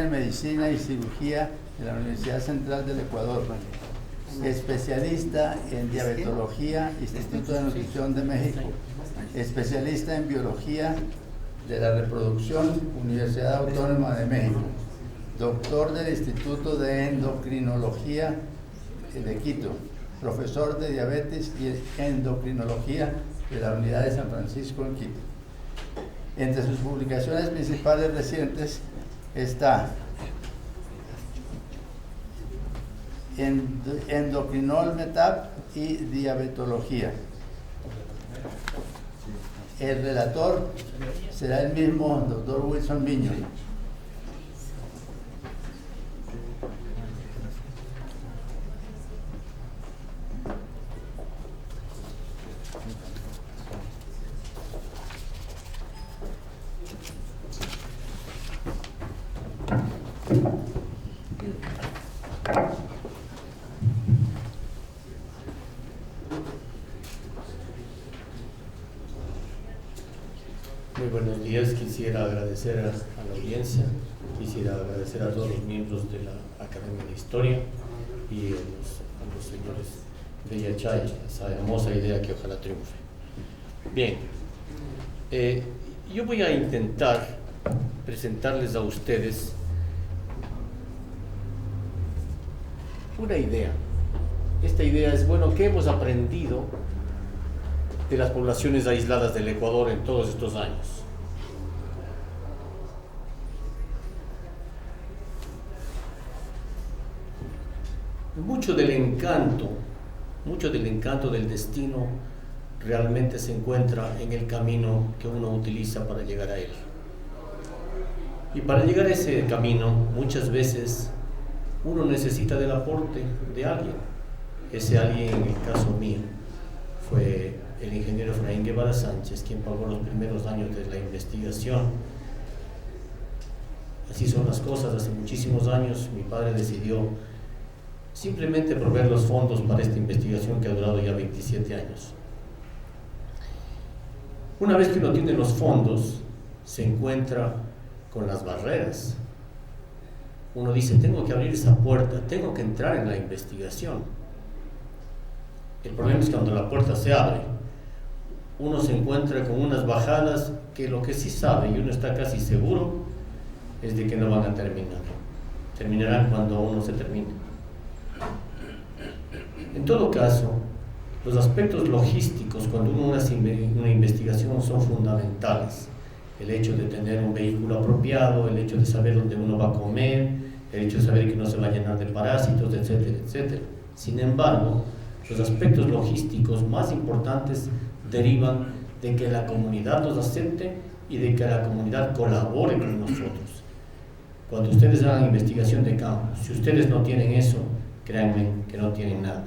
doctora en Medicina y Cirugía de la Universidad Central del Ecuador, especialista en Diabetología, Instituto de Nutrición de México, especialista en Biología de la Reproducción, Universidad Autónoma de México, doctor del Instituto de Endocrinología de Quito, profesor de Diabetes y Endocrinología de la Unidad de San Francisco en Quito. Entre sus publicaciones principales recientes está Endocrinol Metab y Diabetología. El relator será el mismo doctor Wilson Miño. Muy buenos días, quisiera agradecer a la audiencia, quisiera agradecer a todos los miembros de la Academia de Historia y a los señores de Yachay, esa hermosa idea que ojalá triunfe. Bien, yo voy a intentar presentarles a ustedes una idea. Esta idea es, bueno, ¿qué hemos aprendido de las poblaciones aisladas del Ecuador en todos estos años? Mucho del encanto del destino realmente se encuentra en el camino que uno utiliza para llegar a él. Y para llegar a ese camino, muchas veces uno necesita del aporte de alguien. Ese alguien, en el caso mío, fue el ingeniero Efraín Guevara Sánchez, quien pagó los primeros años de la investigación. Así son las cosas. Hace muchísimos años mi padre decidió simplemente proveer los fondos para esta investigación que ha durado ya 27 años. Una vez que uno tiene los fondos, se encuentra con las barreras. Uno dice, tengo que abrir esa puerta, tengo que entrar en la investigación. El problema es que cuando la puerta se abre, uno se encuentra con unas bajadas que lo que sí sabe, y uno está casi seguro, es de que no van a terminar. Terminarán cuando uno se termine. En todo caso, los aspectos logísticos cuando uno hace una investigación son fundamentales. El hecho de tener un vehículo apropiado, el hecho de saber dónde uno va a comer, el hecho de saber que no se va a llenar de parásitos, etcétera, etcétera. Sin embargo, los aspectos logísticos más importantes derivan de que la comunidad los acepte y de que la comunidad colabore con nosotros. Cuando ustedes hagan investigación de campo, si ustedes no tienen eso, créanme que no tienen nada.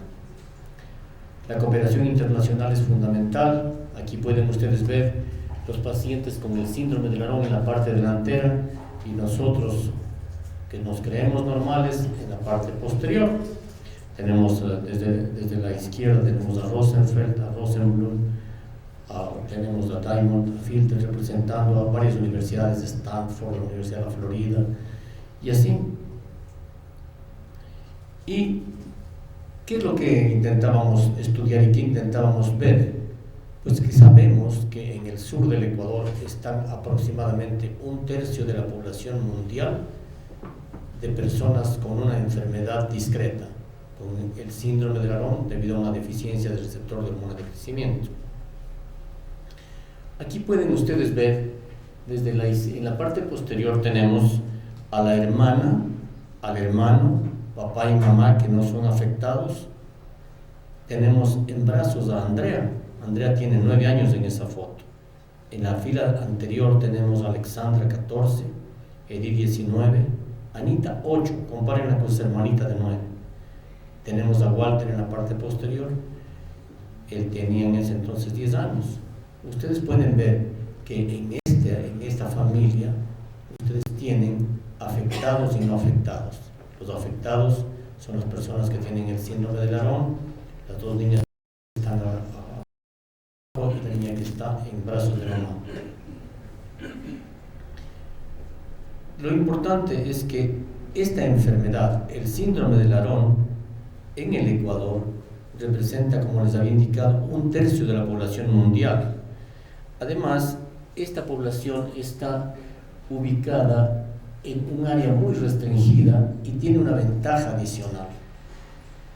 La cooperación internacional es fundamental. Aquí pueden ustedes ver los pacientes con el síndrome de Laron en la parte delantera y nosotros que nos creemos normales en la parte posterior. Tenemos desde la izquierda tenemos a Rosenfeld, a Rosenblum, tenemos a Diamond, a Filter representando a varias universidades de Stanford, la Universidad de la Florida y así. ¿Y qué es lo que intentábamos estudiar y qué intentábamos ver? Pues que sabemos que en el sur del Ecuador están aproximadamente 1/3 de la población mundial de personas con una enfermedad discreta, con el síndrome de Laron debido a una deficiencia del receptor de hormona de crecimiento. Aquí pueden ustedes ver, en la parte posterior tenemos a la hermana, al hermano, papá y mamá que no son afectados. Tenemos en brazos a Andrea. Andrea tiene 9 años en esa foto. En la fila anterior tenemos a Alexandra, 14, Edith, 19, Anita, 8, compárenla con su hermanita de 9. Tenemos a Walter en la parte posterior. Él tenía en ese entonces 10 años. Ustedes pueden ver que en esta familia ustedes tienen afectados y no afectados. Los afectados son las personas que tienen el síndrome de Laron. Las dos niñas están abajo y la niña que está en brazos de mamá. lo importante es que esta enfermedad, el síndrome de Laron, en el Ecuador, representa, como les había indicado, 1/3 de la población mundial. Además, esta población está ubicada en un área muy restringida y tiene una ventaja adicional.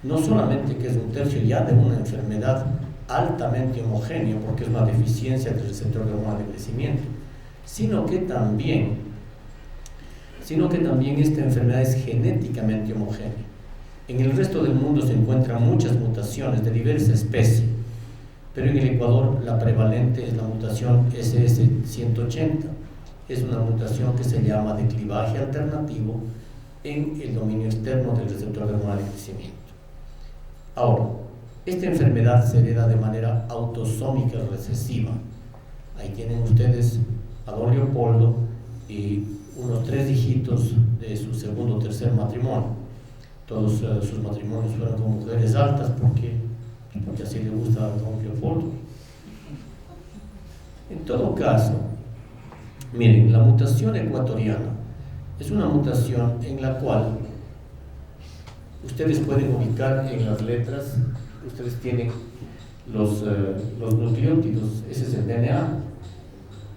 No solamente que es 1/3 ya de una enfermedad altamente homogénea, porque es una deficiencia del receptor de hormona de crecimiento, sino que también esta enfermedad es genéticamente homogénea. En el resto del mundo se encuentran muchas mutaciones de diversas especies, pero en el Ecuador la prevalente es la mutación SS180. Es una mutación que se llama de clivaje alternativo en el dominio externo del receptor de hormona de crecimiento. Ahora, esta enfermedad se hereda de manera autosómica recesiva. Ahí tienen ustedes a don Leopoldo y unos 3 hijitos de su segundo o tercer matrimonio. Todos sus matrimonios fueron con mujeres altas porque así le gusta a don Leopoldo. En todo caso, miren, la mutación ecuatoriana es una mutación en la cual ustedes pueden ubicar en las letras, ustedes tienen los nucleótidos, ese es el DNA,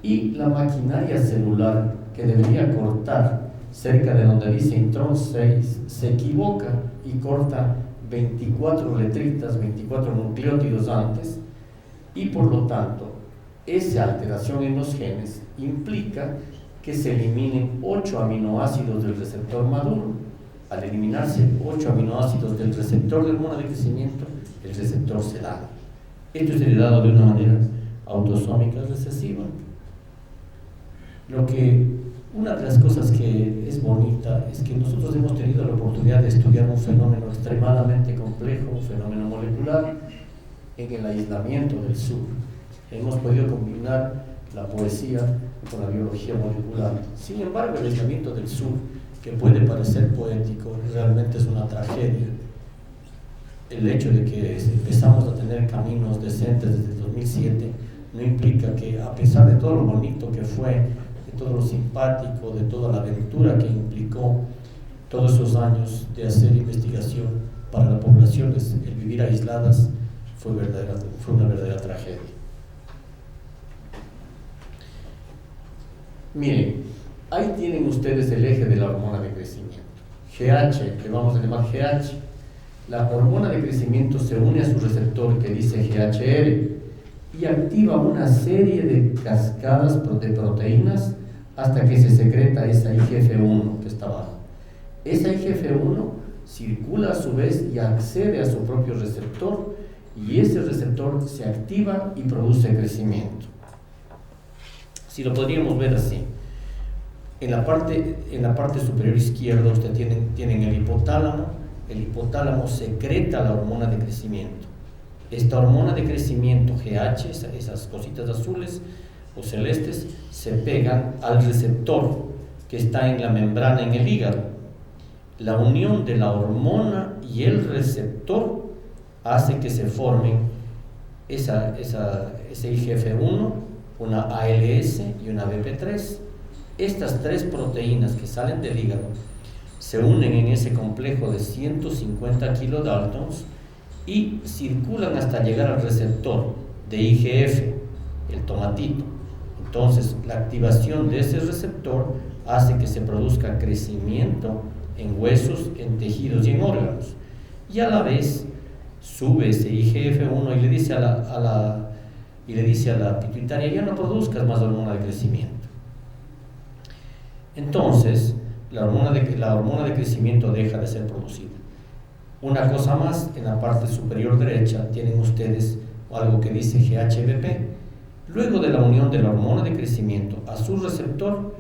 y la maquinaria celular que debería cortar cerca de donde dice intrón 6 se equivoca y corta 24 letritas, 24 nucleótidos antes, y por lo tanto esa alteración en los genes implica que se eliminen 8 aminoácidos del receptor maduro. Al eliminarse 8 aminoácidos del receptor de hormona de crecimiento, el receptor se da. Esto es heredado de una manera autosómica recesiva. Una de las cosas que es bonita es que nosotros hemos tenido la oportunidad de estudiar un fenómeno extremadamente complejo, un fenómeno molecular, en el aislamiento del sur. Hemos podido combinar la poesía con la biología molecular. Sin embargo, el aislamiento del sur, que puede parecer poético, realmente es una tragedia. El hecho de que empezamos a tener caminos decentes desde 2007 no implica que, a pesar de todo lo bonito que fue, de todo lo simpático, de toda la aventura que implicó todos esos años de hacer investigación para la población, el vivir aisladas fue una verdadera tragedia. Miren, ahí tienen ustedes el eje de la hormona de crecimiento. GH, le vamos a llamar GH. La hormona de crecimiento se une a su receptor que dice GHR y activa una serie de cascadas de proteínas hasta que se secreta esa IGF-1 que está abajo. Esa IGF-1 circula a su vez y accede a su propio receptor, y ese receptor se activa y produce crecimiento. Si lo podríamos ver así, en la parte superior izquierda ustedes tienen el hipotálamo secreta la hormona de crecimiento. Esta hormona de crecimiento GH, esas cositas azules o celestes, se pegan al receptor que está en la membrana en el hígado. La unión de la hormona y el receptor hace que se formen ese IGF-1, una ALS y una BP3. Estas 3 proteínas que salen del hígado se unen en ese complejo de 150 kilodaltons y circulan hasta llegar al receptor de IGF, el tomatito. Entonces, la activación de ese receptor hace que se produzca crecimiento en huesos, en tejidos y en órganos. Y a la vez sube ese IGF-1 y le dice a la pituitaria: ya no produzcas más hormona de crecimiento. Entonces, la hormona de crecimiento deja de ser producida. Una cosa más, en la parte superior derecha tienen ustedes algo que dice GHBP. Luego de la unión de la hormona de crecimiento a su receptor,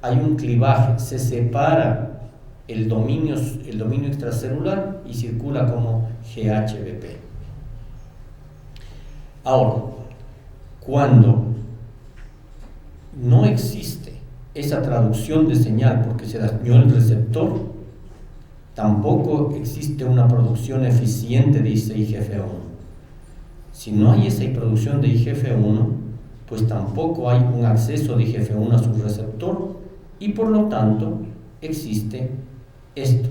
hay un clivaje, se separa el dominio extracelular y circula como GHBP. Ahora, cuando no existe esa traducción de señal porque se dañó el receptor, tampoco existe una producción eficiente de ese IGF-1. Si no hay esa producción de IGF-1, pues tampoco hay un acceso de IGF-1 a su receptor Y por lo tanto existe esto: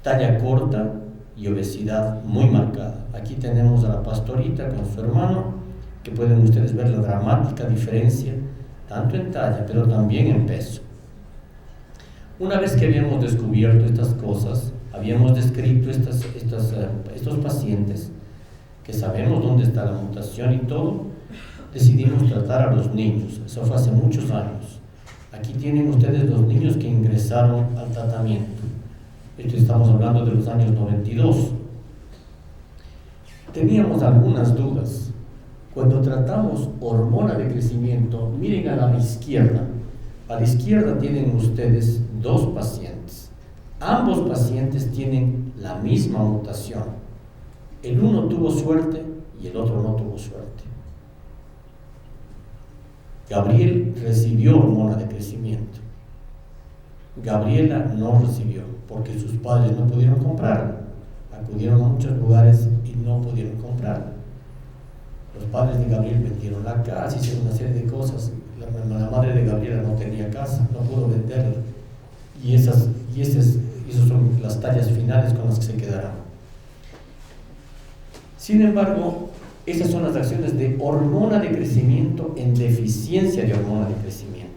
talla corta y obesidad muy marcada. Aquí tenemos a la pastorita con su hermano, que pueden ustedes ver la dramática diferencia, tanto en talla, pero también en peso. Una vez que habíamos descubierto estas cosas, habíamos descrito estos pacientes, que sabemos dónde está la mutación y todo, decidimos tratar a los niños. Eso fue hace muchos años. Aquí tienen ustedes los niños que ingresaron al tratamiento. Esto estamos hablando de los años 92. Teníamos algunas dudas. Cuando tratamos hormona de crecimiento, miren a la izquierda. A la izquierda tienen ustedes dos pacientes. Ambos pacientes tienen la misma mutación. El uno tuvo suerte y el otro no tuvo suerte. Gabriel recibió hormona de crecimiento. Gabriela no recibió porque sus padres no pudieron comprarla. Acudieron a muchos lugares y no pudieron comprarla. Los padres de Gabriel vendieron la casa, hicieron una serie de cosas. La madre de Gabriela no tenía casa, no pudo venderla. Y esas son las tallas finales con las que se quedarán. Sin embargo, esas son las acciones de hormona de crecimiento en deficiencia de hormona de crecimiento.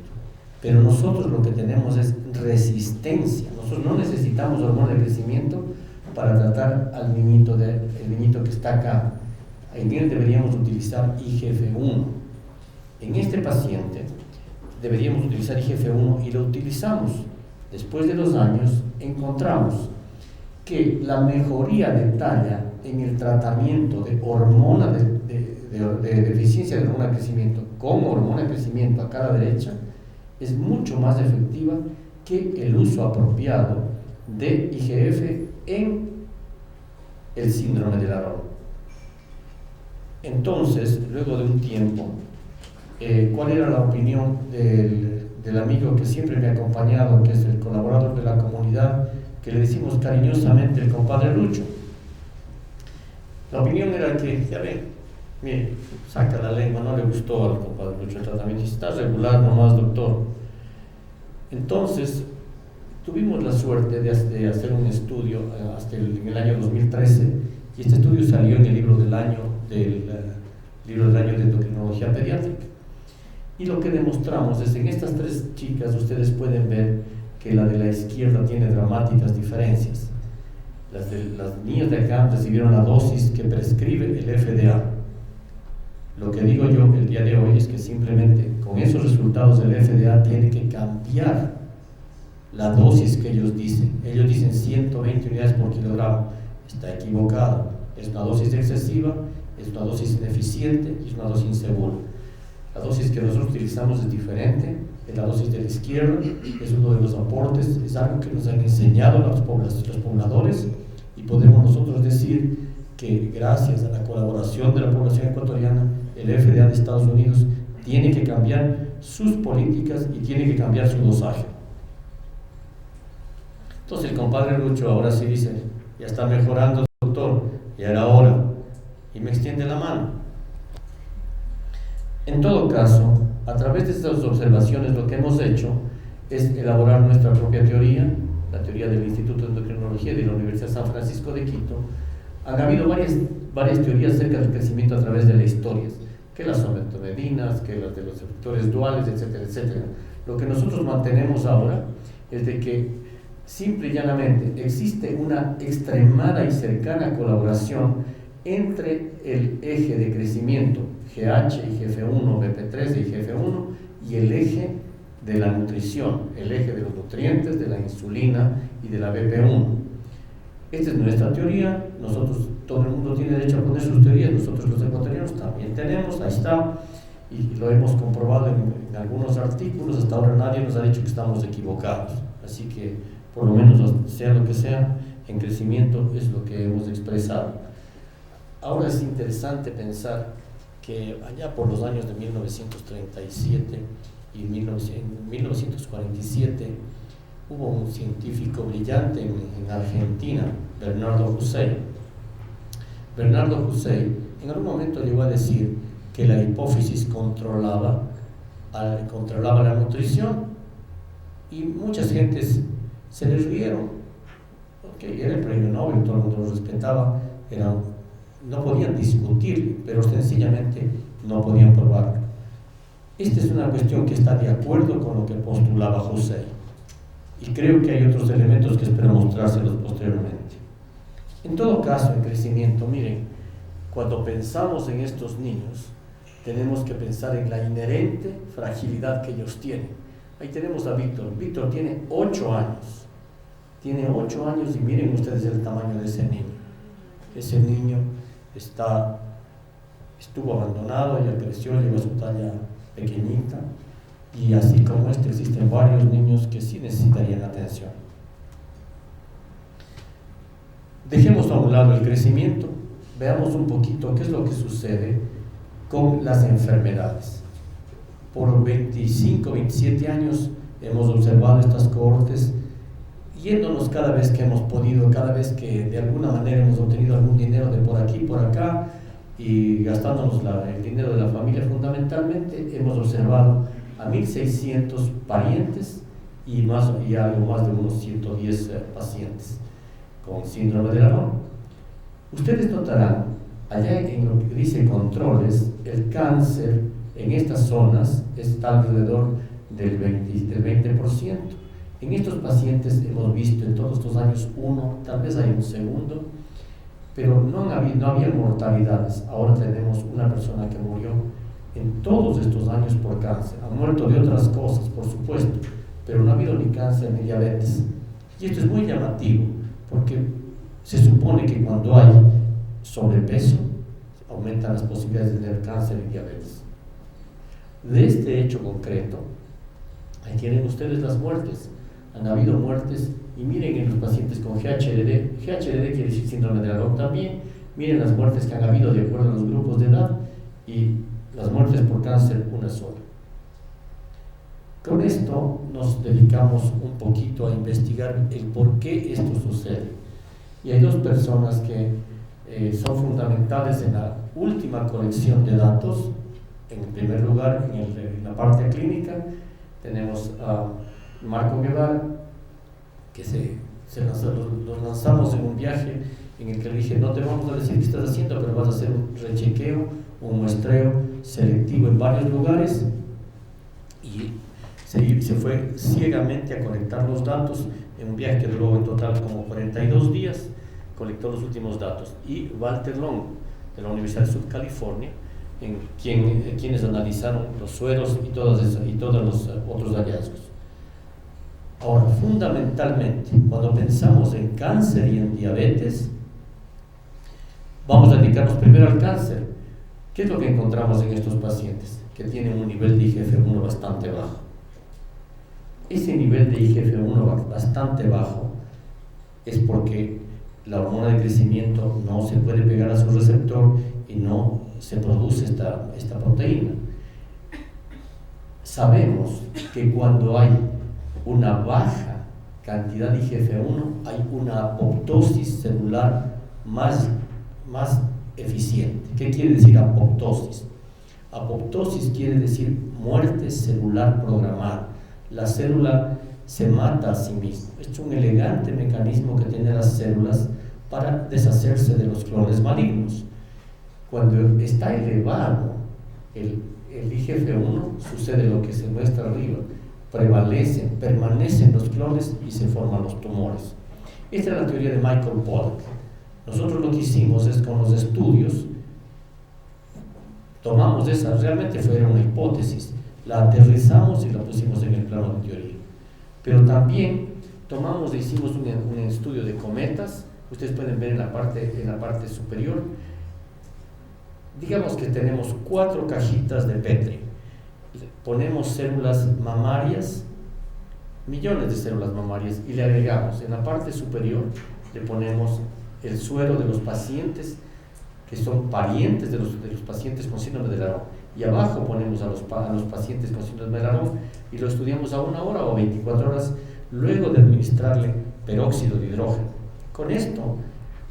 Pero nosotros lo que tenemos es resistencia. Nosotros no necesitamos hormona de crecimiento para tratar al niñito, el niñito que está acá. En él deberíamos utilizar IGF-1. En este paciente deberíamos utilizar IGF-1 y lo utilizamos. Después de 2 años encontramos que la mejoría de talla en el tratamiento de hormona de deficiencia de hormona de crecimiento con hormona de crecimiento acá a la derecha es mucho más efectiva que el uso apropiado de IGF en el síndrome de Larolle. Entonces, luego de un tiempo, ¿cuál era la opinión del amigo que siempre me ha acompañado, que es el colaborador de la comunidad, que le decimos cariñosamente el compadre Lucho? La opinión era que, ya ven, mire, saca la lengua, no le gustó al compadre Lucho el tratamiento, está regular nomás, doctor. Entonces, tuvimos la suerte de hacer un estudio en el año 2013, y este estudio salió en el libro del año de endocrinología pediátrica. Y lo que demostramos es, en estas 3 chicas, ustedes pueden ver que la de la izquierda tiene dramáticas diferencias. Las niñas de acá recibieron la dosis que prescribe el FDA. Lo que digo yo el día de hoy es que simplemente con esos resultados el FDA tiene que cambiar la dosis que ellos dicen. Ellos dicen 120 unidades por kilogramo. Está equivocado. Es una dosis excesiva, es una dosis ineficiente y es una dosis insegura. La dosis que nosotros utilizamos es diferente, es la dosis de la izquierda, es uno de los aportes, es algo que nos han enseñado los pobladores, y podemos nosotros decir que gracias a la colaboración de la población ecuatoriana, el FDA de Estados Unidos tiene que cambiar sus políticas y tiene que cambiar su dosaje. Entonces el compadre Lucho ahora sí dice, ya está mejorando, doctor, ya era hora, y me extiende la mano. En todo caso, a través de estas observaciones lo que hemos hecho es elaborar nuestra propia teoría, la teoría del Instituto de Endocrinología de la Universidad San Francisco de Quito. Han habido varias teorías acerca del crecimiento a través de las historias, que las sometomedinas, que las de los efectores duales, etcétera, etcétera. Lo que nosotros mantenemos ahora es de que simple y llanamente existe una extremada y cercana colaboración entre el eje de crecimiento GH, IGF-1, BP3 y IGF-1 y el eje de la nutrición, el eje de los nutrientes, de la insulina y de la BP1. Esta es nuestra teoría. Nosotros, todo el mundo tiene derecho a poner sus teorías, nosotros los ecuatorianos también tenemos, ahí está, y lo hemos comprobado en algunos artículos. Hasta ahora nadie nos ha dicho que estamos equivocados, así que por lo menos sea lo que sea, en crecimiento es lo que hemos expresado. Ahora es interesante pensar que allá por los años de 1937 y 1947 hubo un científico brillante en Argentina, Bernardo Hussein. Bernardo Hussein en algún momento llegó a decir que la hipófisis controlaba la nutrición. y muchas gentes se les rieron, porque era el premio Nobel, todo el mundo lo respetaba, no podían discutir, pero sencillamente no podían probarlo. Esta es una cuestión que está de acuerdo con lo que postulaba Husserl, y creo que hay otros elementos que espero mostrárselos posteriormente. En todo caso, en crecimiento, miren, cuando pensamos en estos niños, tenemos que pensar en la inherente fragilidad que ellos tienen. Ahí tenemos a Víctor. Víctor tiene 8 años. Tiene 8 años y miren ustedes el tamaño de ese niño. Ese niño estuvo abandonado, ya creció, llegó a su talla pequeñita, y así como este existen varios niños que sí necesitarían atención. Dejemos a un lado el crecimiento, veamos un poquito qué es lo que sucede con las enfermedades. Por 25, 27 años hemos observado estas cohortes, yéndonos cada vez que hemos podido, cada vez que de alguna manera hemos obtenido algún dinero de por aquí, por acá, y gastándonos el dinero de la familia fundamentalmente, hemos observado a 1.600 parientes y algo más de unos 110 pacientes con síndrome de Laron. Ustedes notarán, allá en lo que dice controles, el cáncer en estas zonas está alrededor del 20%. En estos pacientes hemos visto en todos estos años uno, tal vez hay un segundo, pero no había mortalidades. Ahora tenemos una persona que murió en todos estos años por cáncer. Ha muerto de otras cosas, por supuesto, pero no ha habido ni cáncer ni diabetes. Y esto es muy llamativo, porque se supone que cuando hay sobrepeso, aumentan las posibilidades de tener cáncer y diabetes. De este hecho concreto, ahí tienen ustedes las muertes. Han habido muertes, y miren en los pacientes con GHD quiere decir síndrome de Laron también, miren las muertes que han habido de acuerdo a los grupos de edad, y las muertes por cáncer una sola. Con esto nos dedicamos un poquito a investigar el por qué esto sucede. Y hay dos personas que son fundamentales en la última colección de datos. En primer lugar, en la parte clínica, tenemos a Marco Guevara, que los lanzamos en un viaje en el que le dije: no te vamos a decir qué estás haciendo, pero vas a hacer un rechequeo, un muestreo selectivo en varios lugares, y se fue ciegamente a colectar los datos en un viaje que duró en total como 42 días, colectó los últimos datos. Y Walter Long, de la Universidad de Sur California, quienes analizaron los sueros y todos los otros hallazgos. Ahora, fundamentalmente, cuando pensamos en cáncer y en diabetes, vamos a dedicarnos primero al cáncer. ¿Qué es lo que encontramos en estos pacientes? Que tienen un nivel de IGF-1 bastante bajo. Ese nivel de IGF-1 bastante bajo es porque la hormona de crecimiento no se puede pegar a su receptor y no se produce esta proteína. Sabemos que cuando hay una baja cantidad de IGF-1 hay una apoptosis celular más eficiente. ¿Qué quiere decir apoptosis? Apoptosis quiere decir muerte celular programada. La célula se mata a sí misma. Es un elegante mecanismo que tienen las células para deshacerse de los clones malignos. Cuando está elevado el IGF-1, sucede lo que se muestra arriba: permanecen los clones y se forman los tumores. Esta es la teoría de Michael Pollock. Nosotros lo que hicimos es, con los estudios, tomamos esa, realmente fue una hipótesis, la aterrizamos y la pusimos en el plano de teoría. Pero también hicimos un estudio de cometas. Ustedes pueden ver en la parte superior. Digamos que tenemos 4 cajitas de Petri. Ponemos células mamarias, millones de células mamarias, y le agregamos en la parte superior, le ponemos el suero de los pacientes que son parientes de los pacientes con síndrome de Laron, y abajo ponemos a los pacientes con síndrome de Laron, y lo estudiamos a 1 hora o 24 horas luego de administrarle peróxido de hidrógeno. Con esto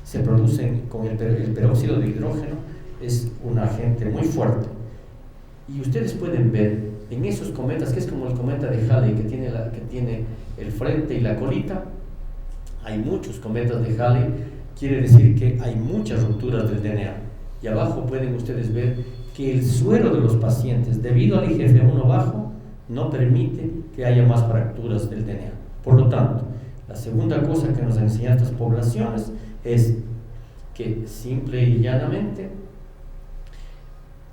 se producen, con el peróxido de hidrógeno, es un agente muy fuerte, y ustedes pueden ver en esos cometas, que es como el cometa de Halley, que tiene el frente y la colita, hay muchos cometas de Halley, quiere decir que hay muchas rupturas del DNA. Y abajo pueden ustedes ver que el suero de los pacientes, debido al IGF-1 bajo, no permite que haya más fracturas del DNA. Por lo tanto, la segunda cosa que nos enseñan estas poblaciones es que simple y llanamente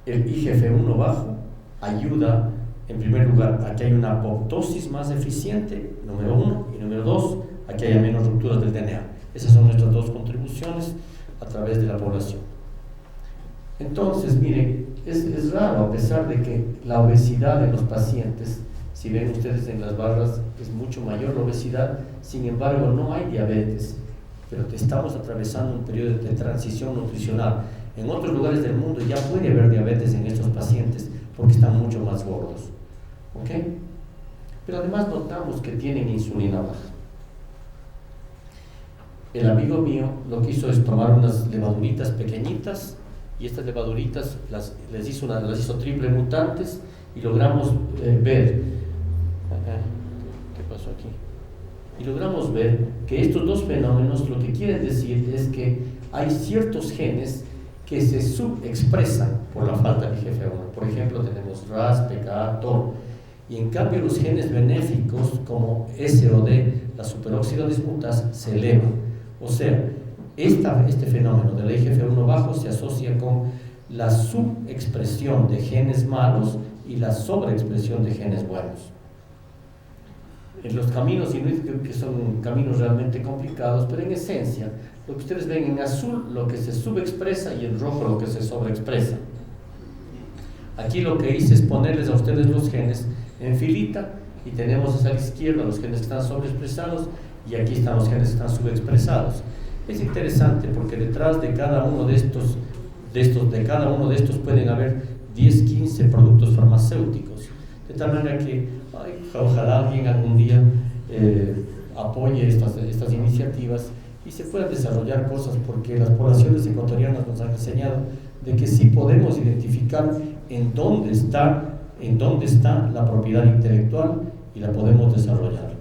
el IGF-1 bajo ayuda, en primer lugar, a que haya una apoptosis más eficiente, número 1, y número 2, a que haya menos rupturas del DNA. Esas son nuestras dos contribuciones a través de la población. Entonces, miren, es raro, a pesar de que la obesidad en los pacientes, si ven ustedes en las barras, es mucho mayor la obesidad, sin embargo no hay diabetes, pero estamos atravesando un periodo de transición nutricional. En otros lugares del mundo ya puede haber diabetes en estos pacientes porque están mucho más gordos, ¿ok? Pero además notamos que tienen insulina baja. El amigo mío lo que hizo es tomar unas levaduritas pequeñitas, y estas levaduritas las hizo triple mutantes, y logramos ver ¿qué pasó aquí? Y logramos ver que estos dos fenómenos lo que quieren decir es que hay ciertos genes que se subexpresan por la falta de IGF-1. Por ejemplo, tenemos RAS, PKA, TOR, y en cambio los genes benéficos como SOD, la superóxido dismutasa, se elevan. O sea, este fenómeno del IGF-1 bajo se asocia con la subexpresión de genes malos y la sobreexpresión de genes buenos. En los caminos inuit, que son caminos realmente complicados, pero en esencia, lo que ustedes ven en azul, lo que se subexpresa, y en rojo, lo que se sobreexpresa. Aquí lo que hice es ponerles a ustedes los genes en filita, y tenemos hacia la izquierda los genes que están sobreexpresados, y aquí están los genes que están subexpresados. Es interesante porque detrás de cada uno de estos pueden haber 10, 15 productos farmacéuticos. De tal manera que ojalá alguien algún día apoye estas iniciativas y se puedan desarrollar cosas, porque las poblaciones ecuatorianas nos han enseñado de que sí podemos identificar en dónde está la propiedad intelectual y la podemos desarrollar.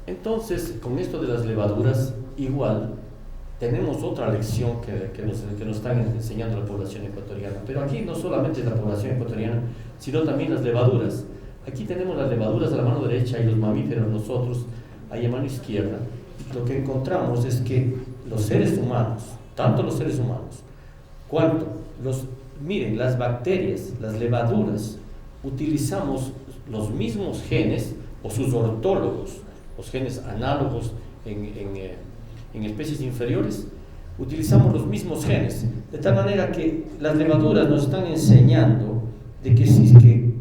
Entonces, con esto de las levaduras, igual tenemos otra lección que nos están enseñando la población ecuatoriana. Pero aquí no solamente es la población ecuatoriana, sino también las levaduras. Aquí tenemos las levaduras a la mano derecha y los mamíferos nosotros ahí a mano izquierda. Lo que encontramos es que los seres humanos, tanto los seres humanos, cuanto miren, las bacterias, las levaduras, utilizamos los mismos genes o sus ortólogos, los genes análogos en especies inferiores, utilizamos los mismos genes, de tal manera que las levaduras nos están enseñando de que si es que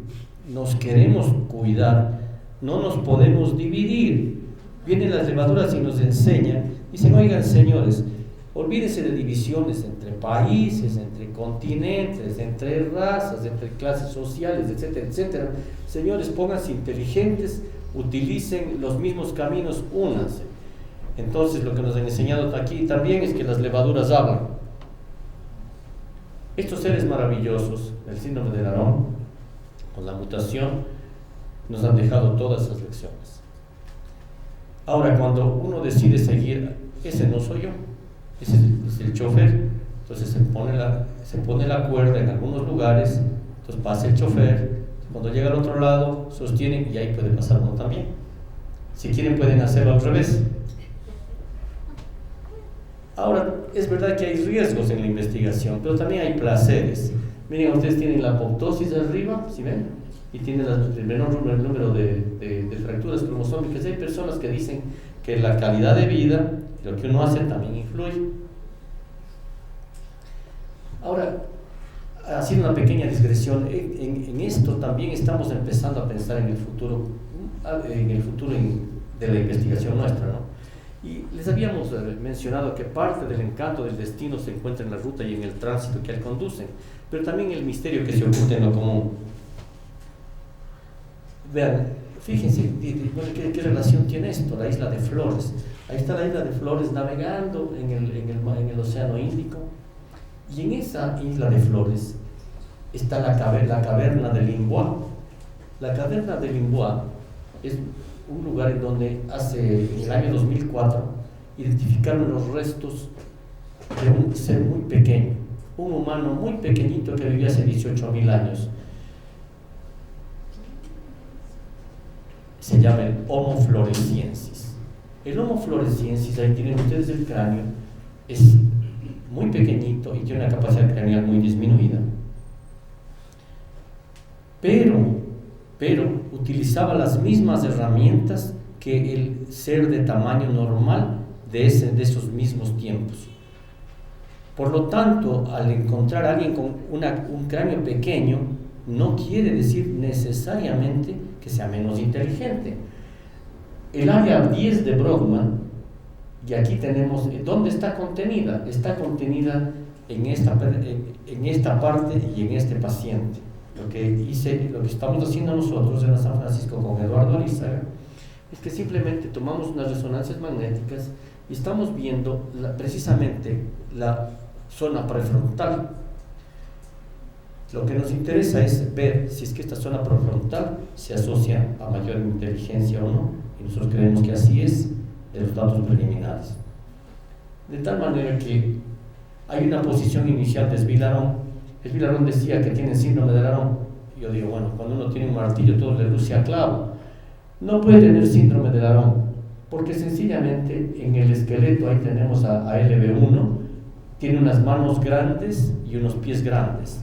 nos queremos cuidar, no nos podemos dividir. Vienen las levaduras y nos enseñan, dicen: oigan señores, olvídense de divisiones entre países, entre continentes, entre razas, entre clases sociales, etcétera, etcétera. Señores, pónganse inteligentes, utilicen los mismos caminos, únanse. Entonces, lo que nos han enseñado aquí también es que las levaduras hablan. Estos seres maravillosos, el síndrome de Laron, con la mutación, nos han dejado todas esas lecciones. Ahora, cuando uno decide seguir, ese no soy yo, ese es el chofer. Entonces se pone la cuerda en algunos lugares, entonces pasa el chofer. Cuando llega al otro lado, sostienen, y ahí puede pasar uno también. Si quieren, pueden hacerlo al revés. Ahora, es verdad que hay riesgos en la investigación, pero también hay placeres. Miren, ustedes tienen la apoptosis arriba, ¿sí ven? Y tienen el menor número de fracturas cromosómicas. Hay personas que dicen que la calidad de vida, lo que uno hace, también influye. Ahora, haciendo una pequeña digresión, en esto también estamos empezando a pensar en el futuro de la investigación nuestra, ¿no? Y les habíamos mencionado que parte del encanto del destino se encuentra en la ruta y en el tránsito que él conducen, pero también el misterio que se oculta en lo común. Vean, fíjense, ¿qué relación tiene esto? La isla de Flores. Ahí está la isla de Flores navegando en el Océano Índico, y en esa isla de Flores está la caverna de Limboa. La caverna de Limboa es un lugar en donde en el año 2004 identificaron los restos de un ser muy pequeño, un humano muy pequeñito que vivía hace 18.000 años. Se llama el Homo floresiensis. El Homo floresiensis, ahí tienen ustedes el cráneo, es muy pequeñito y tiene una capacidad craneal muy disminuida, pero utilizaba las mismas herramientas que el ser de tamaño normal de esos mismos tiempos. Por lo tanto, al encontrar a alguien con un cráneo pequeño, no quiere decir necesariamente que sea menos inteligente. El área 10 de Brodmann, y aquí tenemos, ¿dónde está contenida? Está contenida en esta parte y en este paciente. Lo que estamos haciendo nosotros en la San Francisco con Eduardo Arizaga es que simplemente tomamos unas resonancias magnéticas y estamos viendo precisamente la zona prefrontal. Lo que nos interesa es ver si es que esta zona prefrontal se asocia a mayor inteligencia o no, y nosotros creemos que así es de los datos preliminares. De tal manera que hay una posición inicial de Esvilarón. Esvilarón decía que tiene síndrome de Larón. Yo digo, bueno, cuando uno tiene un martillo todo le luce a clavo. No puede tener síndrome de Larón, porque sencillamente en el esqueleto ahí tenemos a LB1, tiene unas manos grandes y unos pies grandes,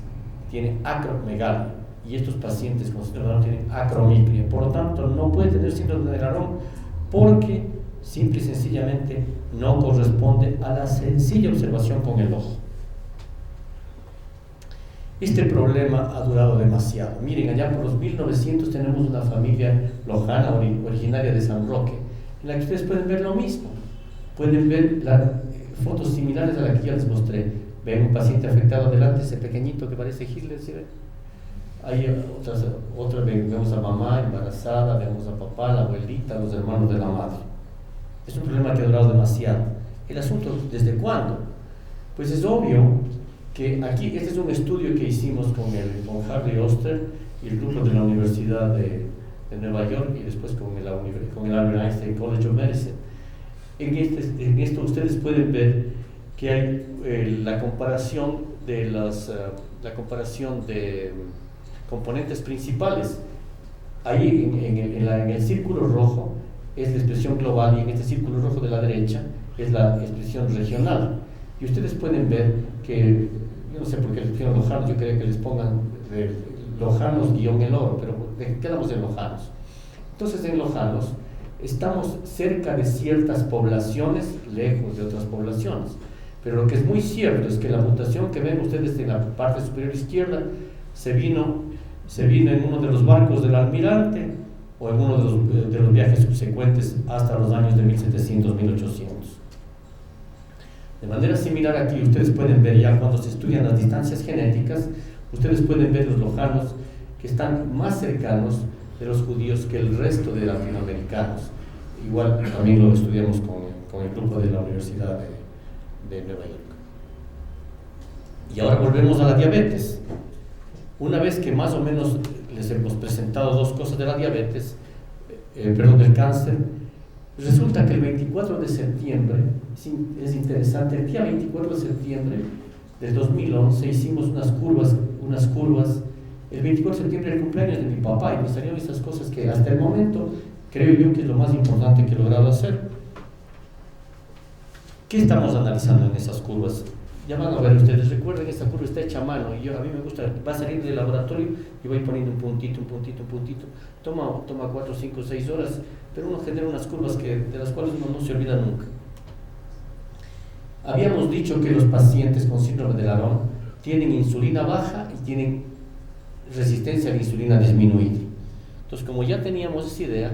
tiene acromegalia, y estos pacientes con síndrome de Larón tienen acromicria. Por lo tanto, no puede tener síndrome de Larón porque simple y sencillamente no corresponde a la sencilla observación con el ojo. Este problema ha durado demasiado. Miren, allá por los 1900 tenemos una familia lojana, originaria de San Roque, en la que ustedes pueden ver lo mismo. Pueden ver fotos similares a la que ya les mostré. Ven un paciente afectado adelante, ese pequeñito que parece Hitler, ¿sí ven? Hay otras vemos a mamá embarazada, vemos a papá, la abuelita, los hermanos de la madre. Es un problema que ha durado demasiado. El asunto, ¿desde cuándo? Pues es obvio que aquí, este es un estudio que hicimos con Harry Oster y el grupo de la Universidad de Nueva York y después con el Albert Einstein College of Medicine. En esto ustedes pueden ver que hay la comparación de componentes principales. Ahí en el círculo rojo es la expresión global y en este círculo rojo de la derecha es la expresión regional. Y ustedes pueden ver que, yo no sé por qué les pusieron lojanos, yo creo que les pongan lojanos guión el oro, pero quedamos en lojanos. Entonces en lojanos estamos cerca de ciertas poblaciones, lejos de otras poblaciones. Pero lo que es muy cierto es que la mutación que ven ustedes en la parte superior izquierda se vino en uno de los barcos del almirante o en uno de los viajes subsecuentes hasta los años de 1700, 1800. De manera similar aquí ustedes pueden ver ya cuando se estudian las distancias genéticas, ustedes pueden ver los lojanos que están más cercanos de los judíos que el resto de latinoamericanos. Igual también lo estudiamos con el grupo de la Universidad de Nueva York. Y ahora volvemos a la diabetes. Una vez que más o menos les hemos presentado dos cosas de la diabetes, del cáncer, resulta que el 24 de septiembre, es interesante, el día 24 de septiembre del 2011 hicimos unas curvas, el 24 de septiembre el cumpleaños de mi papá, y me salieron esas cosas que hasta el momento creo yo que es lo más importante que he logrado hacer. ¿Qué estamos analizando en esas curvas? Ya van a ver ustedes, recuerden, esta curva está hecha a mano y a mí me gusta, va a salir del laboratorio y voy poniendo un puntito, toma 4, 5, 6 horas, pero uno genera unas curvas de las cuales uno no se olvida nunca. Habíamos dicho que los pacientes con síndrome de Larón tienen insulina baja y tienen resistencia a la insulina disminuida. Entonces, como ya teníamos esa idea,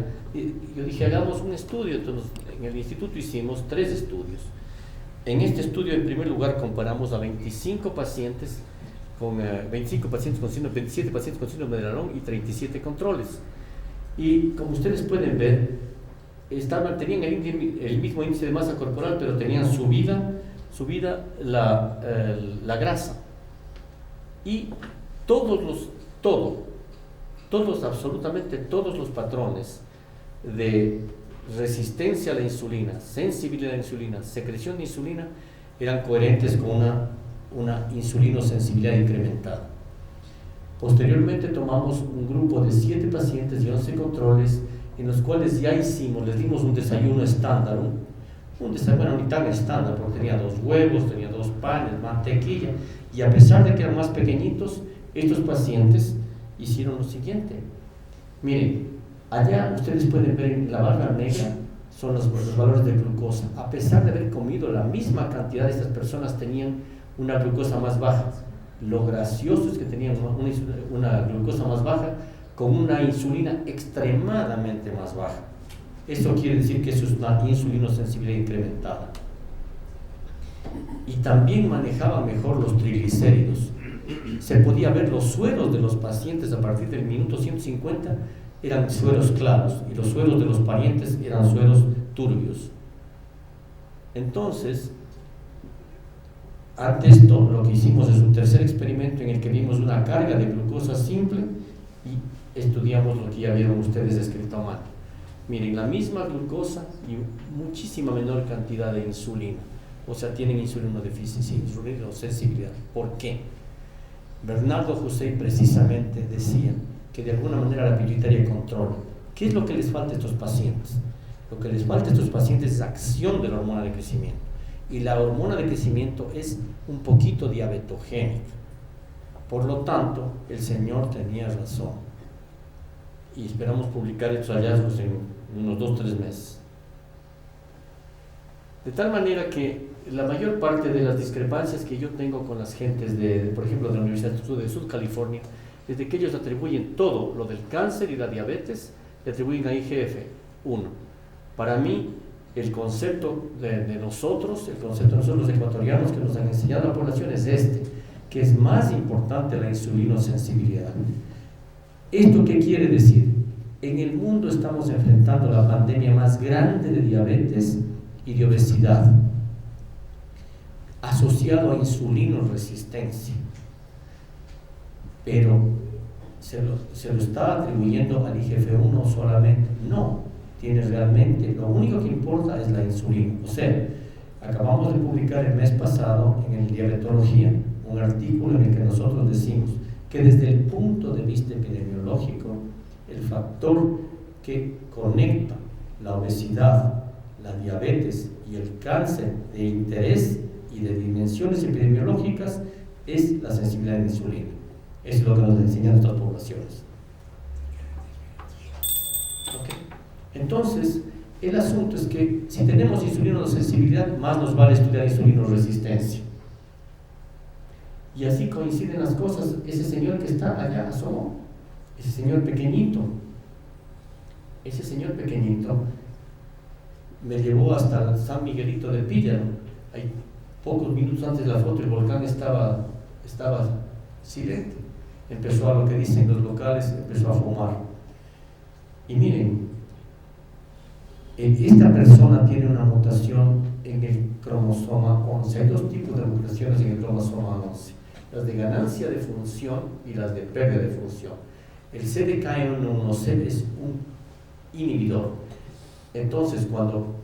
yo dije, hagamos un estudio. Entonces, en el instituto hicimos 3 estudios. En este estudio, en primer lugar, comparamos a 27 pacientes con síndrome, 27 pacientes con síndrome de Larón y 37 controles. Y como ustedes pueden ver, tenían el mismo índice de masa corporal, pero tenían subida la grasa. Y absolutamente todos los patrones de resistencia a la insulina, sensibilidad a la insulina, secreción de insulina, eran coherentes con una insulinosensibilidad incrementada. Posteriormente tomamos un grupo de 7 pacientes y 11 controles, en los cuales ya les dimos un desayuno estándar, un desayuno ni tan estándar, porque tenía 2 huevos, tenía 2 panes, mantequilla, y a pesar de que eran más pequeñitos, estos pacientes hicieron lo siguiente. Miren, allá ustedes pueden ver en la barra negra son los valores de glucosa. A pesar de haber comido la misma cantidad, estas personas tenían una glucosa más baja. Lo gracioso es que tenían una glucosa más baja con una insulina extremadamente más baja. Esto quiere decir que eso es una insulinosensibilidad incrementada. Y también manejaba mejor los triglicéridos. Se podía ver los sueros de los pacientes a partir del minuto 150 eran sueros claros y los sueros de los parientes eran sueros turbios. Entonces, ante esto, lo que hicimos es un tercer experimento en el que vimos una carga de glucosa simple y estudiamos lo que ya vieron ustedes escrito a mano. Miren, la misma glucosa y muchísima menor cantidad de insulina. O sea, tienen insulinodeficiencia, insulinosensibilidad. ¿Por qué? Bernardo Hussein precisamente decía que de alguna manera la pituitaria controla. ¿Qué es lo que les falta a estos pacientes? Lo que les falta a estos pacientes es acción de la hormona de crecimiento. Y la hormona de crecimiento es un poquito diabetogénica. Por lo tanto, el señor tenía razón. Y esperamos publicar estos hallazgos en unos 2-3 meses. De tal manera que la mayor parte de las discrepancias que yo tengo con las gentes por ejemplo, de la Universidad de Sud California, es de que ellos atribuyen todo lo del cáncer y la diabetes, le atribuyen a IGF-1. Para mí, el concepto de nosotros, el concepto de nosotros los ecuatorianos que nos han enseñado a la población es que es más importante la insulinosensibilidad. ¿Esto qué quiere decir? En el mundo estamos enfrentando la pandemia más grande de diabetes y de obesidad, asociado a insulinoresistencia, pero ¿se lo está atribuyendo al IGF-1 solamente? No, tiene realmente, lo único que importa es la insulina. O sea, acabamos de publicar el mes pasado en el Diabetología un artículo en el que nosotros decimos que desde el punto de vista epidemiológico, el factor que conecta la obesidad, la diabetes y el cáncer de interés y de dimensiones epidemiológicas es la sensibilidad a la insulina. Eso es lo que nos enseñan nuestras poblaciones. Okay. Entonces, el asunto es que si tenemos insulinosensibilidad, más nos vale estudiar insulinoresistencia. Y así coinciden las cosas. Ese señor que está allá asomó, ese señor pequeñito me llevó hasta San Miguelito del Píllaro. Hay pocos minutos antes de la foto el volcán estaba silente. Empezó a lo que dicen los locales, empezó a fumar. Y miren, esta persona tiene una mutación en el cromosoma 11. Hay 2 tipos de mutaciones en el cromosoma 11, las de ganancia de función y las de pérdida de función. El CDKN1C es un inhibidor. Entonces, cuando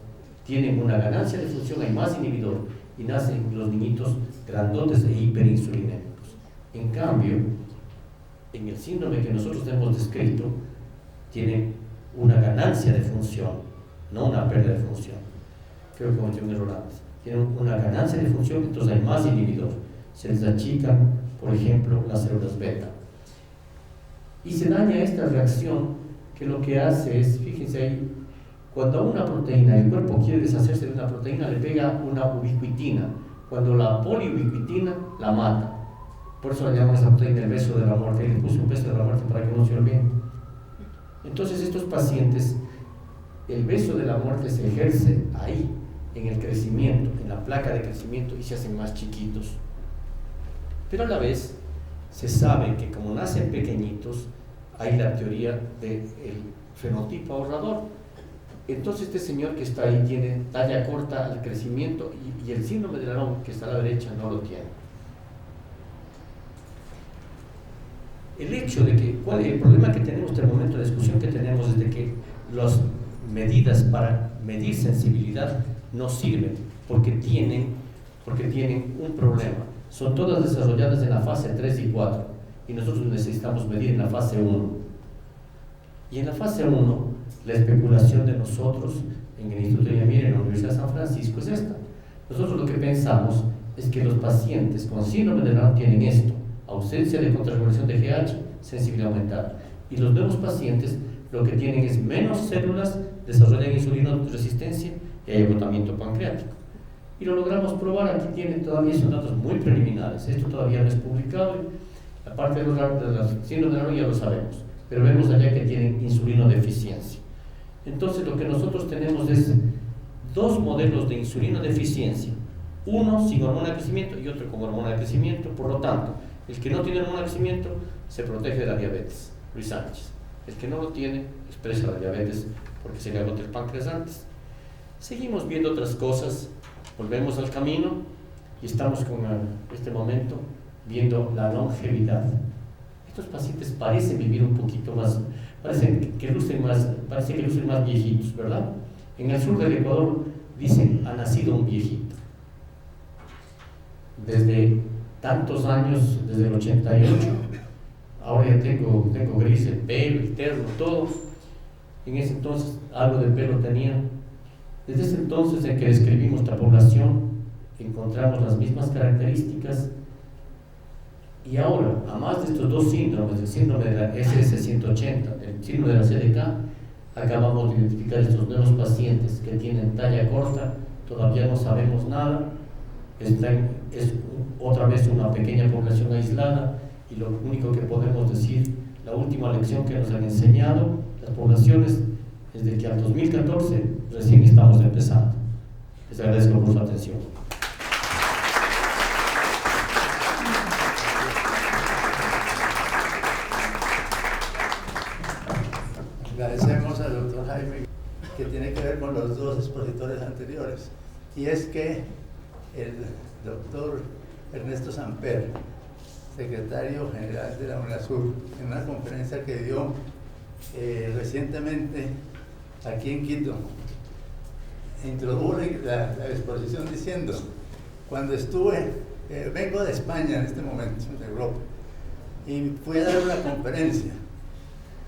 tienen una ganancia de función hay más inhibidor y nacen los niñitos grandotes e hiperinsulinémicos. En cambio, en el síndrome que nosotros hemos descrito, tienen una ganancia de función, no una pérdida de función. Creo que cometí un error antes. Tienen una ganancia de función, entonces hay más inhibidor. Se les achican, por ejemplo, las células beta. Y se daña esta reacción que lo que hace es, fíjense ahí, cuando a una proteína, el cuerpo quiere deshacerse de una proteína, le pega una ubiquitina. Cuando la poliubiquitina la mata. Por eso la llamamos esa proteína el beso de la muerte. Y le puse un beso de la muerte para que no se olvide. Entonces estos pacientes, el beso de la muerte se ejerce ahí, en el crecimiento, en la placa de crecimiento, y se hacen más chiquitos. Pero a la vez se sabe que como nacen pequeñitos, hay la teoría del fenotipo ahorrador. Entonces este señor que está ahí tiene talla corta al crecimiento y el síndrome de Aarón que está a la derecha no lo tiene. el hecho de que, el problema que tenemos hasta el momento de discusión que tenemos es de que las medidas para medir sensibilidad no sirven porque tienen un problema. Son todas desarrolladas en la fase 3 y 4 y nosotros necesitamos medir en la fase 1. Y en la fase 1, la especulación de nosotros en el Instituto de Yamir, en la Universidad de San Francisco, es esta. Nosotros lo que pensamos es que los pacientes con síndrome de Down tienen esto: ausencia de contrarregulación de GH, sensibilidad aumentada. Y los nuevos pacientes lo que tienen es menos células, desarrollan insulinoresistencia y hay agotamiento pancreático. Y lo logramos probar. Aquí todavía son datos muy preliminares, esto todavía no es publicado. Aparte de los síndrome de Down ya lo sabemos, pero vemos allá que tienen insulinodeficiencia. Entonces lo que nosotros tenemos es dos modelos de insulinodeficiencia, uno sin hormona de crecimiento y otro con hormona de crecimiento. Por lo tanto, el que no tiene hormona de crecimiento se protege de la diabetes, Luis Sánchez. El que no lo tiene expresa la diabetes porque se le agota el páncreas antes. Seguimos viendo otras cosas, volvemos al camino y estamos con este momento viendo la longevidad. Estos pacientes parecen vivir un poquito más, parece que lucen más viejitos, ¿verdad? En el sur del Ecuador dicen: ha nacido un viejito. Desde tantos años, desde el 88, ahora ya tengo gris el pelo, el terno, todo. En ese entonces algo de pelo tenía. Desde ese entonces en que describimos la población, encontramos las mismas características. Y ahora, a más de estos dos síndromes, el síndrome de la SS180, el síndrome de la CDK, acabamos de identificar estos nuevos pacientes que tienen talla corta, todavía no sabemos nada, es otra vez una pequeña población aislada, y lo único que podemos decir, la última lección que nos han enseñado las poblaciones, es de que al 2014 recién estamos empezando. Les agradezco por su atención. Agradecemos al doctor Jaime, que tiene que ver con los dos expositores anteriores, y es que el doctor Ernesto Samper, secretario general de la UNASUR, en una conferencia que dio recientemente aquí en Quito, introdujo la exposición diciendo: cuando estuve, vengo de España en este momento, de Europa, y fui a dar una conferencia,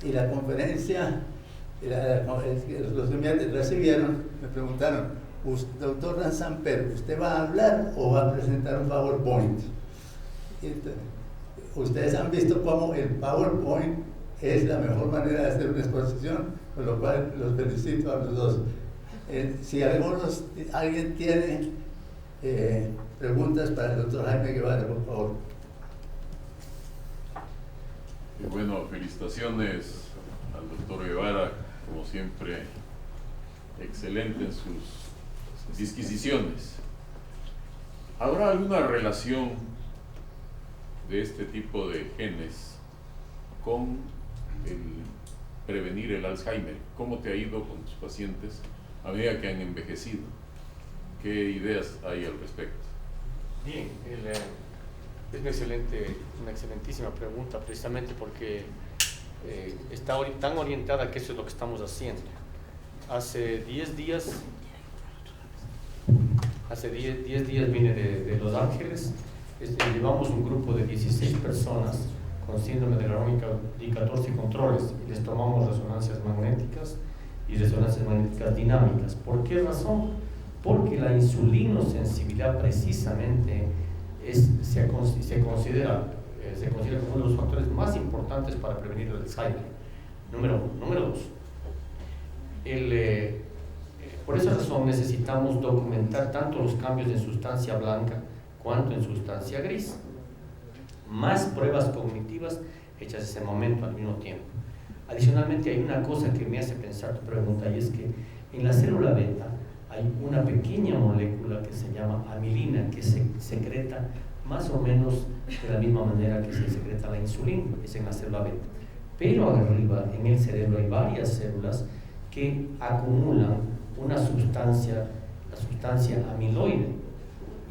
y la conferencia, los que me recibieron me preguntaron: doctor Dan Samper, ¿usted va a hablar o va a presentar un PowerPoint? Ustedes han visto cómo el PowerPoint es la mejor manera de hacer una exposición, con lo cual los felicito a los dos. Si alguien tiene preguntas para el doctor Jaime Guevara, por favor. Y bueno, felicitaciones al doctor Guevara, como siempre, excelente en sus disquisiciones. ¿Habrá alguna relación de este tipo de genes con el prevenir el Alzheimer? ¿Cómo te ha ido con tus pacientes a medida que han envejecido? ¿Qué ideas hay al respecto? Bien, es una excelentísima pregunta, precisamente porque está tan orientada que eso es lo que estamos haciendo. Hace 10 días vine de Los Ángeles. Llevamos un grupo de 16 personas con síndrome de la Verónica y 14 controles, y les tomamos resonancias magnéticas y resonancias magnéticas dinámicas. ¿Por qué razón? Porque la insulinosensibilidad precisamente se considera como uno de los factores más importantes para prevenir el Alzheimer. Número 2. Por esa razón necesitamos documentar tanto los cambios en sustancia blanca cuanto en sustancia gris. Más pruebas cognitivas hechas en ese momento al mismo tiempo. Adicionalmente, hay una cosa que me hace pensar tu pregunta, y es que en la célula beta hay una pequeña molécula que se llama amilina, que se secreta más o menos de la misma manera que se secreta la insulina, es en la célula beta. Pero arriba, en el cerebro, hay varias células que acumulan una sustancia, la sustancia amiloide.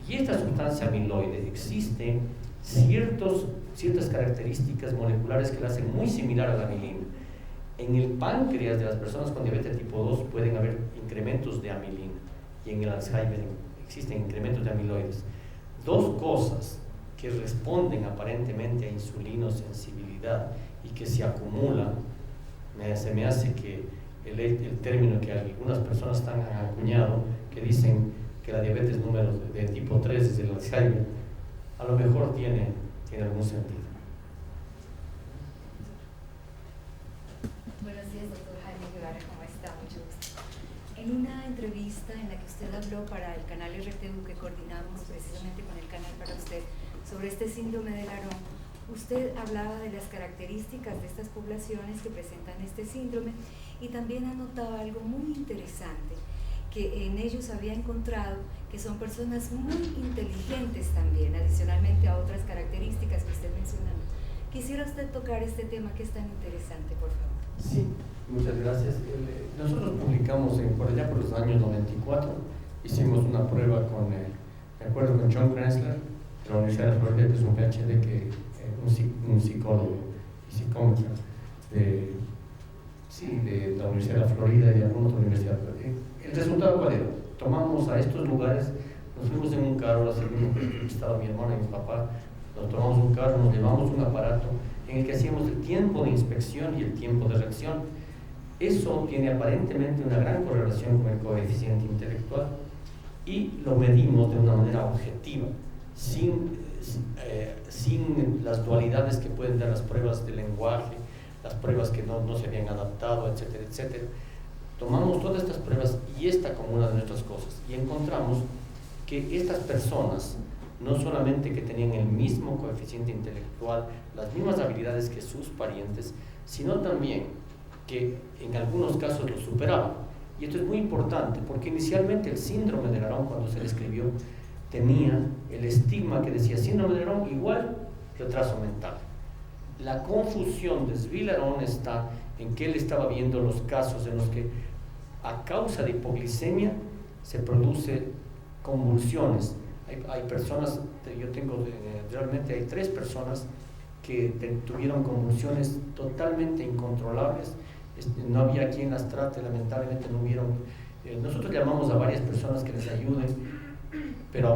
Y esta sustancia amiloide existe ciertas características moleculares que la hacen muy similar a la amilina. En el páncreas de las personas con diabetes tipo 2 pueden haber incrementos de amilina y en el Alzheimer existen incrementos de amiloides. Dos cosas que responden aparentemente a insulinosensibilidad y que se acumulan, se me hace que el término que algunas personas han acuñado, que dicen que la diabetes número de tipo 3 es el Alzheimer, a lo mejor tiene algún sentido. Buenos días, doctor Jaime Guevara, ¿cómo está? Mucho gusto. En una entrevista en la que usted habló para el canal RTU que coordinamos precisamente con el canal para usted sobre este síndrome de Laron, usted hablaba de las características de estas poblaciones que presentan este síndrome y también anotaba algo muy interesante, que en ellos había encontrado que son personas muy inteligentes también, adicionalmente a otras características que usted mencionaba. Quisiera usted tocar este tema que es tan interesante, por favor. Sí, muchas gracias. Nosotros publicamos por allá por los años 94, hicimos una prueba de acuerdo con John Krensler, de la Universidad de Florida, que es un PhD, un psicólogo y psicómetra de la Universidad de Florida y de alguna otra universidad. ¿El resultado cuál era? Tomamos a estos lugares, nos fuimos en un carro, la segunda que estaba mi hermana y mi papá, nos tomamos un carro, nos llevamos un aparato en el que hacíamos el tiempo de inspección y el tiempo de reacción. Eso tiene aparentemente una gran correlación con el coeficiente intelectual y lo medimos de una manera objetiva, sin las dualidades que pueden dar las pruebas de lenguaje, las pruebas que no se habían adaptado, etcétera, etcétera. Tomamos todas estas pruebas y esta como una de nuestras cosas y encontramos que estas personas no solamente que tenían el mismo coeficiente intelectual, las mismas habilidades que sus parientes, sino también que en algunos casos los superaban. Y esto es muy importante porque inicialmente el síndrome de Laron, cuando se describió, tenía el estigma que decía síndrome de Laron igual retraso mental. La confusión de Zvi-Laron está en que él estaba viendo los casos en los que a causa de hipoglicemia se produce convulsiones. Hay personas, realmente hay 3 personas que tuvieron convulsiones totalmente incontrolables. No había quien las trate, lamentablemente no hubieron. Nosotros llamamos a varias personas que les ayuden, pero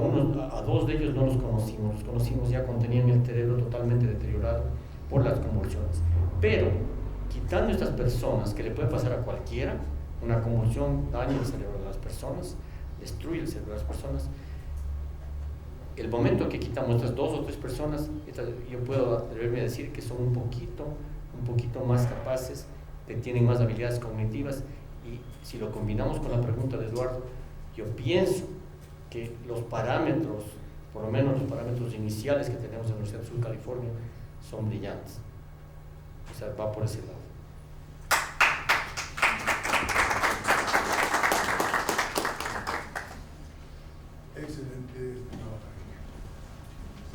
a 2 de ellos no los conocimos ya cuando tenían el cerebro totalmente deteriorado por las convulsiones. Pero quitando estas personas, que le puede pasar a cualquiera, una convulsión daña el cerebro de las personas, destruye el cerebro de las personas. El momento que quitamos estas 2 o 3 personas, yo puedo atreverme a decir que son un poquito más capaces, que tienen más habilidades cognitivas, y si lo combinamos con la pregunta de Eduardo, yo pienso que los parámetros, por lo menos los parámetros iniciales que tenemos en la Universidad de Sur California, son brillantes. O sea, va por ese lado. Excelente trabajo.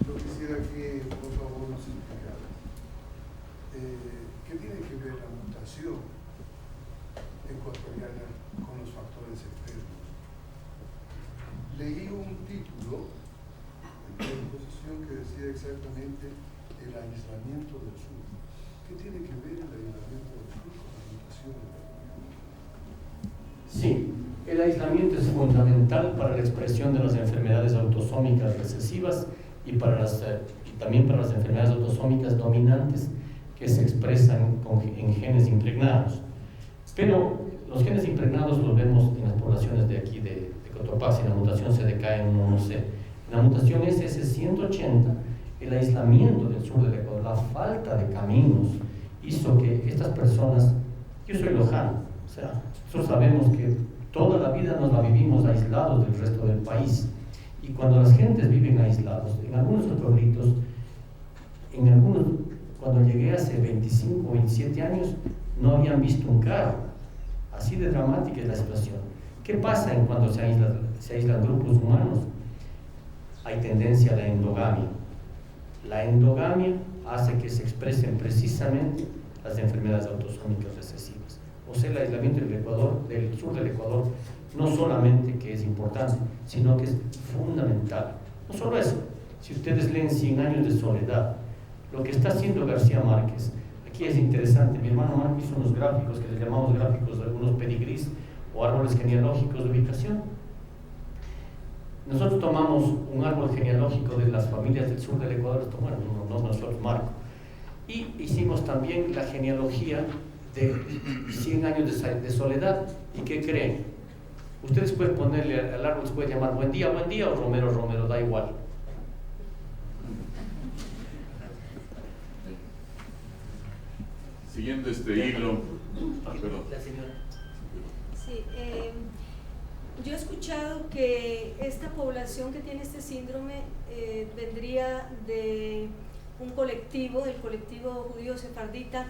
Yo quisiera que por favor nos explicara qué tiene que ver la mutación ecuatoriana con los factores externos. Leí un título de exposición que decía exactamente el aislamiento del sur. ¿Qué tiene que ver el aislamiento del sur con la mutación ecuatoriana? Sí, el aislamiento es fundamental para la expresión de las enfermedades autosómicas recesivas y también para las enfermedades autosómicas dominantes que se expresan en genes impregnados. Pero los genes impregnados los vemos en las poblaciones de aquí de Cotopaxi. La mutación se decae en 1C. En la mutación SS180, el aislamiento del sur del Ecuador, la falta de caminos, hizo que estas personas, yo soy lojano, o sea, nosotros sabemos que toda la vida nos la vivimos aislados del resto del país, y cuando las gentes viven aislados, en algunos pueblitos, cuando llegué hace 25 o 27 años, no habían visto un carro. Así de dramática es la situación. ¿Qué pasa cuando se aíslan grupos humanos? Hay tendencia a la endogamia. La endogamia hace que se expresen precisamente las enfermedades autosómicas recesivas. O sea, el aislamiento del sur del Ecuador, no solamente que es importante, sino que es fundamental. No solo eso, Si ustedes leen 100 años de soledad, lo que está haciendo García Márquez, aquí es interesante, mi hermano Marco hizo unos gráficos que les llamamos gráficos de algunos pedigrís o árboles genealógicos de ubicación. Nosotros tomamos un árbol genealógico de las familias del sur del Ecuador, bueno, no nosotros, Marco, y hicimos también la genealogía de 100 años de soledad. ¿Y qué creen? Ustedes pueden ponerle al árbol, se puede llamar buen día o Romero, Romero, da igual. Siguiendo este hilo, perdón. La señora. Sí, yo he escuchado que esta población que tiene este síndrome vendría de un colectivo, el colectivo judío sefardita,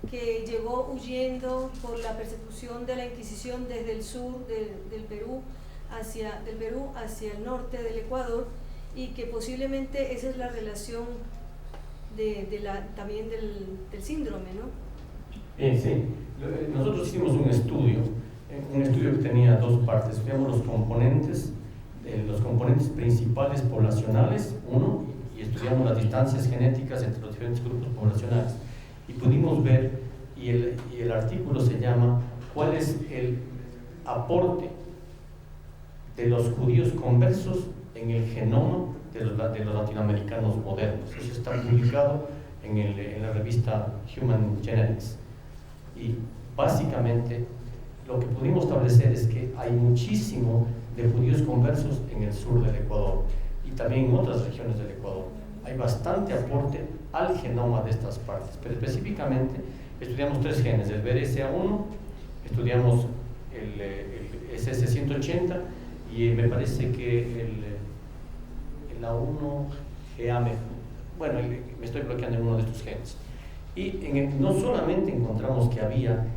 que llegó huyendo por la persecución de la Inquisición desde el sur del Perú hacia el norte del Ecuador, y que posiblemente esa es la relación también del síndrome, ¿no? Sí, nosotros hicimos un estudio que tenía dos partes. Estudiamos los componentes principales poblacionales, uno, y estudiamos las distancias genéticas entre los diferentes grupos poblacionales. Y pudimos ver, y el artículo se llama ¿cuál es el aporte de los judíos conversos en el genoma de los latinoamericanos modernos? Eso está publicado en la revista Human Genetics. Y básicamente lo que pudimos establecer es que hay muchísimo de judíos conversos en el sur del Ecuador y también en otras regiones del Ecuador. Hay bastante aporte al genoma de estas partes, pero específicamente estudiamos 3 genes, el BRCA1, estudiamos el SS180 y me parece que el A1GA, bueno, me estoy bloqueando en uno de estos genes. Y no solamente encontramos que había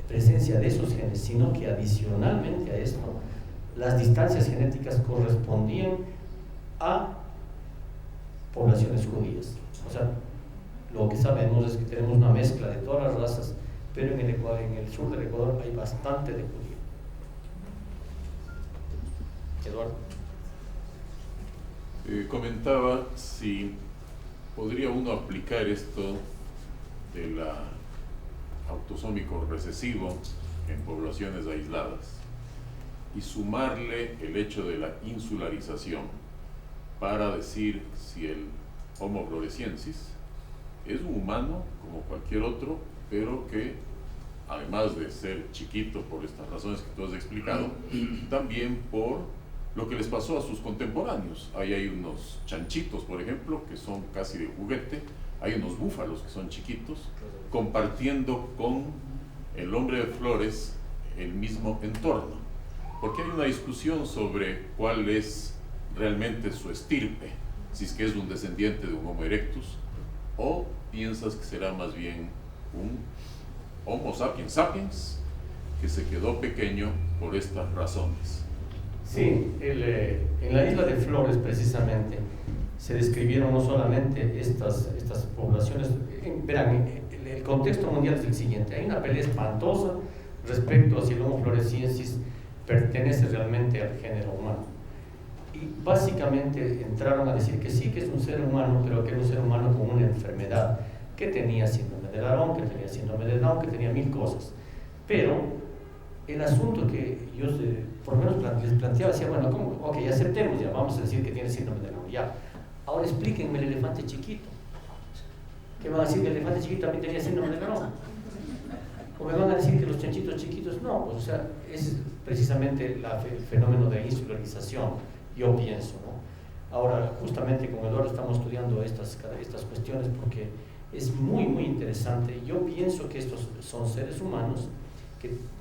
presencia de esos genes, sino que adicionalmente a esto, las distancias genéticas correspondían a poblaciones judías. O sea, lo que sabemos es que tenemos una mezcla de todas las razas, pero en el sur del Ecuador hay bastante de judío. Eduardo. Comentaba si podría uno aplicar esto del autosómico recesivo en poblaciones aisladas y sumarle el hecho de la insularización para decir si el Homo floresiensis es un humano como cualquier otro, pero que además de ser chiquito por estas razones que tú has explicado, también por lo que les pasó a sus contemporáneos. Ahí hay unos chanchitos, por ejemplo, que son casi de juguete, hay unos búfalos que son chiquitos, compartiendo con el hombre de flores el mismo entorno, porque hay una discusión sobre cuál es realmente su estirpe, si es que es un descendiente de un Homo erectus, o piensas que será más bien un Homo sapiens sapiens que se quedó pequeño por estas razones. Sí, en la isla de Flores precisamente se describieron no solamente estas poblaciones. Verán, el contexto mundial es el siguiente: hay una pelea espantosa respecto a si el Homo floresiensis pertenece realmente al género humano, y básicamente entraron a decir que sí, que es un ser humano, pero que era un ser humano con una enfermedad, que tenía síndrome de Aarón, que tenía síndrome de Down, que tenía 1000 cosas. Pero el asunto que yo por lo menos les planteaba, decía, bueno, ¿cómo? Ok, aceptemos, ya vamos a decir que tiene síndrome de Down, ya. Ahora explíquenme el elefante chiquito. ¿Qué van a decir que el elefante chiquito también tenía síndrome de Down? ¿O me van a decir que los chanchitos chiquitos no? Pues, o sea, es precisamente el fenómeno de insularización, yo pienso, ¿no? Ahora, justamente con Eduardo estamos estudiando estas cuestiones porque es muy, muy interesante. Yo pienso que estos son seres humanos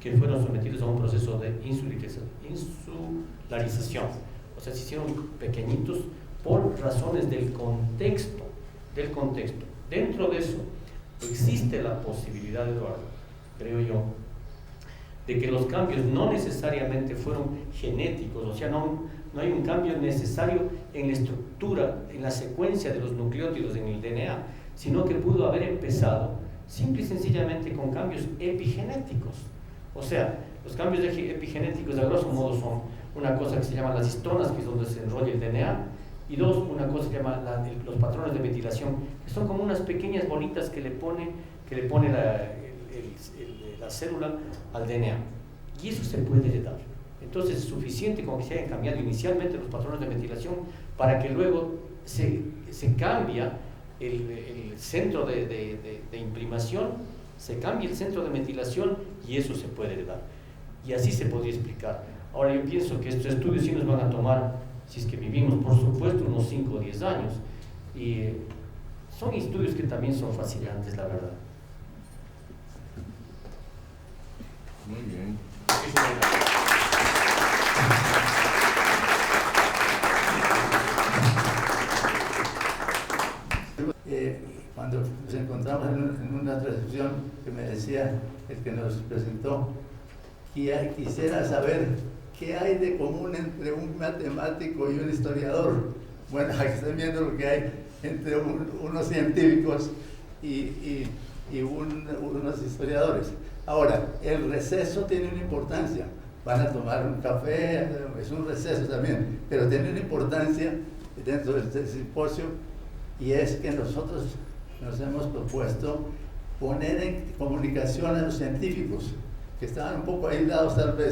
que fueron sometidos a un proceso de insularización. O sea, se hicieron pequeñitos por razones del contexto. Dentro de eso existe la posibilidad, Eduardo, creo yo, de que los cambios no necesariamente fueron genéticos, o sea, no hay un cambio necesario en la estructura, en la secuencia de los nucleótidos en el DNA, sino que pudo haber empezado simple y sencillamente con cambios epigenéticos. O sea, los cambios epigenéticos a grosso modo son una cosa que se llama las histonas, que es donde se enrolla el DNA, Y dos, una cosa que se llama los patrones de metilación, que son como unas pequeñas bolitas que le pone la célula al DNA. Y eso se puede heredar. Entonces es suficiente con que se hayan cambiado inicialmente los patrones de metilación para que luego se cambia el centro de imprimación, se cambia el centro de metilación y eso se puede heredar. Y así se podría explicar. Ahora yo pienso que estos estudios sí nos van a tomar, si es que vivimos, por supuesto, unos 5 o 10 años. Y son estudios que también son fascinantes, la verdad. Muy bien. Cuando nos encontramos en una recepción que me decía el que nos presentó, que quisiera saber qué hay de común entre un matemático y un historiador. Bueno, aquí están viendo lo que hay entre unos científicos y unos historiadores. Ahora, el receso tiene una importancia. Van a tomar un café, es un receso también, pero tiene una importancia dentro de este simposio, y es que nosotros nos hemos propuesto poner en comunicación a los científicos, que estaban un poco aislados tal vez